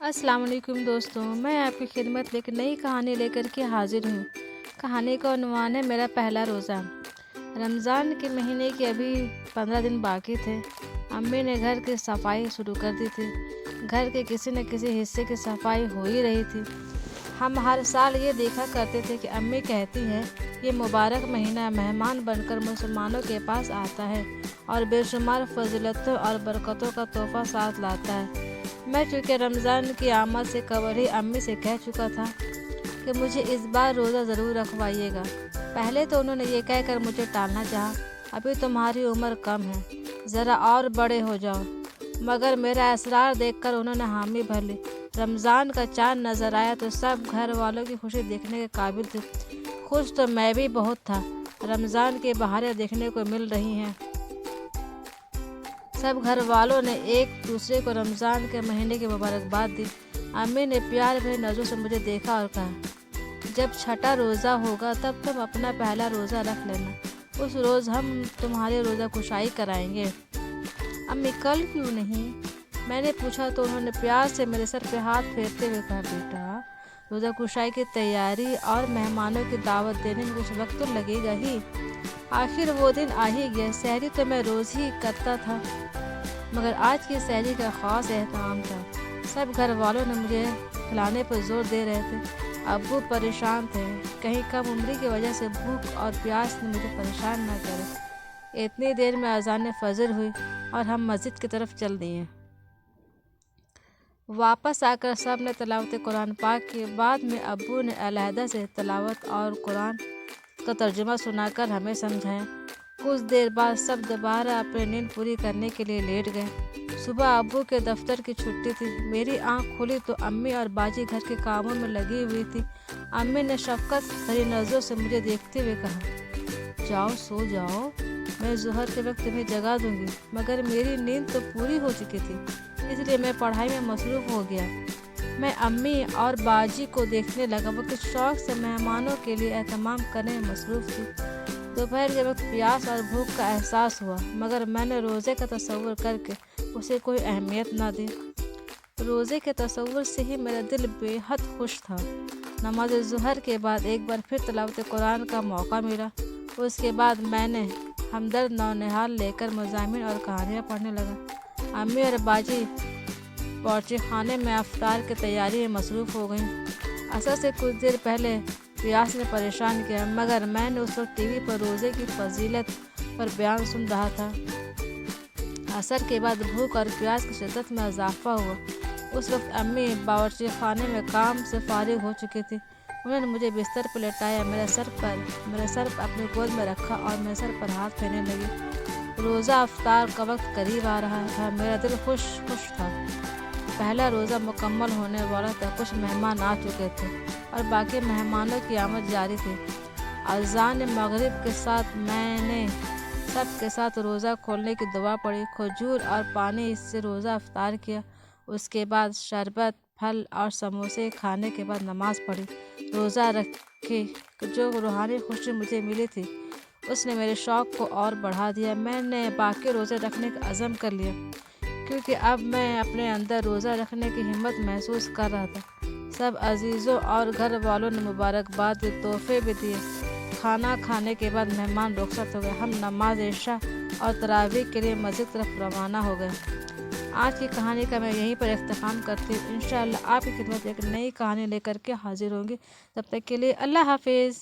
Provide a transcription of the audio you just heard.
अस्सलाम वालेकुम दोस्तों, मैं आपकी खिदमत में एक नई कहानी लेकर के हाजिर हूँ। कहानी का उन्वान है मेरा पहला रोज़ा। रमज़ान के महीने के अभी 15 दिन बाकी थे। अम्मी ने घर की सफाई शुरू कर दी थी। घर के किसी न किसी हिस्से की सफाई हो ही रही थी। हम हर साल ये देखा करते थे कि अम्मी कहती हैं ये मुबारक महीना मेहमान बनकर मुसलमानों के पास आता है और बेशुमार फजीलतों और बरकतों का तोहफ़ा साथ लाता है। मैं चूँकि रमज़ान की आमद से कबल ही अम्मी से कह चुका था कि मुझे इस बार रोज़ा ज़रूर रखवाइएगा। पहले तो उन्होंने ये कहकर मुझे टालना चाहा, अभी तुम्हारी उम्र कम है, ज़रा और बड़े हो जाओ, मगर मेरा असरार देखकर उन्होंने हामी भर ली। रमज़ान का चाँद नज़र आया तो सब घर वालों की खुशी देखने के काबिल थी। खुश तो मैं भी बहुत था। रमज़ान की बहारें देखने को मिल रही हैं। सब घर वालों ने एक दूसरे को रमज़ान के महीने की मुबारकबाद दी। अम्मी ने प्यार भरी नज़रों से मुझे देखा और कहा, जब छठा रोज़ा होगा तब तुम अपना पहला रोज़ा रख लेना। उस रोज़ हम तुम्हारे रोज़ा कुशाई कराएंगे। अम्मी कल क्यों नहीं? मैंने पूछा तो उन्होंने प्यार से मेरे सर पे हाथ फेरते हुए कहा, बेटा रोज़ा कुशाई की तैयारी और मेहमानों की दावत देने में कुछ वक्त तो लगेगा ही। आखिर वो दिन आ ही गया। सहरी तो मैं रोज़ ही करता था, मगर आज की सहरी का ख़ास एहतमाम था। सब घर वालों ने मुझे खिलाने पर जोर दे रहे थे। अब्बू परेशान थे, कहीं कम उम्री की वजह से भूख और प्यास ने मुझे परेशान न करे। इतनी देर में अज़ान फ़जर हुई और हम मस्जिद की तरफ चल दिए। वापस आकर सब ने तिलावत कुरान पाक की। बाद में अब्बू ने अलहदा से तिलावत और कुरान का तर्जुमा सुनाकर हमें समझाया। कुछ देर बाद सब दोबारा अपनी नींद पूरी करने के लिए लेट गए। सुबह अब्बू के दफ्तर की छुट्टी थी। मेरी आंख खुली तो अम्मी और बाजी घर के कामों में लगी हुई थी। अम्मी ने शफकत भरी नज़रों से मुझे देखते हुए कहा, जाओ सो जाओ, मैं ज़ोहर के वक्त तुम्हें जगा दूंगी। मगर मेरी नींद तो पूरी हो चुकी थी, इसलिए मैं पढ़ाई में मसरूफ़ हो गया। मैं अम्मी और बाजी को देखने लगा। वो किस शौक़ से मेहमानों के लिए एहतमाम करने में मसरूफ़ थी। दोपहर के वक्त प्यास और भूख का एहसास हुआ, मगर मैंने रोज़े का तसव्वुर करके उसे कोई अहमियत न दी। रोज़े के तसव्वुर से ही मेरा दिल बेहद खुश था। नमाज ज़ुहर के बाद एक बार फिर तिलावत कुरान का मौका मिला। उसके बाद मैंने हमदर्द नौनिहाल लेकर मज़ामिन और कहानियाँ पढ़ने लगा। अम्मी और बाजी बावर्ची खाने में अफ्तार की तैयारी में मसरूफ़ हो गईं। असर से कुछ देर पहले प्यास ने परेशान किया, मगर मैंने उस वक्त टीवी पर रोज़े की फजीलत पर बयान सुन रहा था। असर के बाद भूख और प्यास की शिद्दत में इजाफा हुआ। उस वक्त अम्मी बावर्ची खाने में काम से फारिग हो चुकी थी। उन्होंने मुझे बिस्तर पर लेटाया, मेरे सर पर अपनी गोद में रखा और मेरे सर पर हाथ फेरने लगी। रोज़ा अफ्तार का वक्त करीब आ रहा था। मेरा दिल खुश था। पहला रोज़ा मुकम्मल होने वाला था। कुछ मेहमान आ चुके थे और बाकी मेहमानों की आमद जारी थी। अज़ान मगरिब के साथ मैंने सबके साथ रोज़ा खोलने की दुआ पढ़ी। खजूर और पानी से रोज़ा अफ्तार किया। उसके बाद शरबत, फल और समोसे खाने के बाद नमाज़ पढ़ी। रोज़ा रखे जो रूहानी खुशी मुझे मिली थी, उसने मेरे शौक़ को और बढ़ा दिया। मैंने बाकी रोज़े रखने का अज़म कर लिया, क्योंकि अब मैं अपने अंदर रोज़ा रखने की हिम्मत महसूस कर रहा था। सब अजीज़ों और घर वालों ने मुबारकबाद दी, तोहफे भी दिए। खाना खाने के बाद मेहमान रुखसत हो गए। हम नमाज इशा और तरावीह के लिए मस्जिद तरफ रवाना हो गए। आज की कहानी का मैं यहीं पर इख्तिताम करती हूँ। इंशाअल्लाह आपकी खिदमत एक नई कहानी लेकर के हाजिर होंगी। तब तक के लिए अल्लाह हाफिज़।